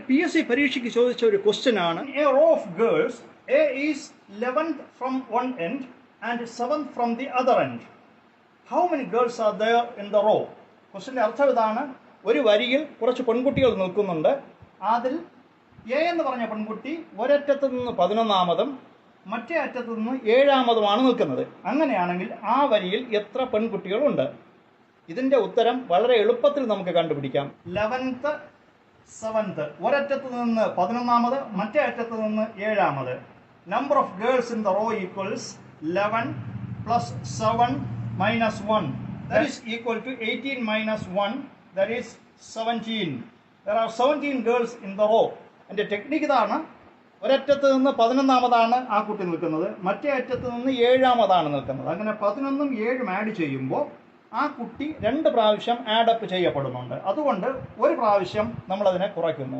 PSC പരീക്ഷയ്ക്ക് ചോദിച്ച ഒരു ക്വസ്റ്റ്യൻ ആണ്. A row of girls, A is 11th from one end and 7th from the other end. How many girls are there in the row? ക്വസ്റ്റ്യൻ്റെ അർത്ഥം ഇതാണ്: ഒരു വരിയിൽ കുറച്ച് പെൺകുട്ടികൾ നിൽക്കുന്നുണ്ട്. അതിൽ എ എന്ന് പറഞ്ഞ പെൺകുട്ടി ഒരറ്റത്ത് നിന്ന് 11ാമതും മറ്റേ അറ്റത്ത് നിന്ന് 7ാമതുമാണ് നിൽക്കുന്നത്. അങ്ങനെയാണെങ്കിൽ ആ വരിയിൽ എത്ര പെൺകുട്ടികളുണ്ട്? ഇതിൻ്റെ ഉത്തരം വളരെ എളുപ്പത്തിൽ നമുക്ക് കണ്ടുപിടിക്കാം. 11th 7th, ഒരറ്റത്ത് നിന്ന് 11ാമത്, മറ്റേ അറ്റത്ത് നിന്ന് 7ാമത്. Number of girls in the row equals 11 plus 7 minus 1. That is equal to 18 minus 1. That is 17. There are 17 girls in the row. എൻ്റെ ടെക്നിക്ക് ഇതാണ്: ഒരറ്റത്ത് നിന്ന് 11ാമതാണ് ആ കുട്ടി നിൽക്കുന്നത്, മറ്റേ അറ്റത്ത് നിന്ന് 7ാമതാണ് നിൽക്കുന്നത്. അങ്ങനെ 11ഉം 7ഉം ആഡ് ചെയ്യുമ്പോൾ ആ കുട്ടി 2 പ്രാവശ്യം ആഡപ്പ് ചെയ്യപ്പെടുന്നുണ്ട്. അതുകൊണ്ട് ഒരു പ്രാവശ്യം നമ്മളതിനെ കുറയ്ക്കുന്നു.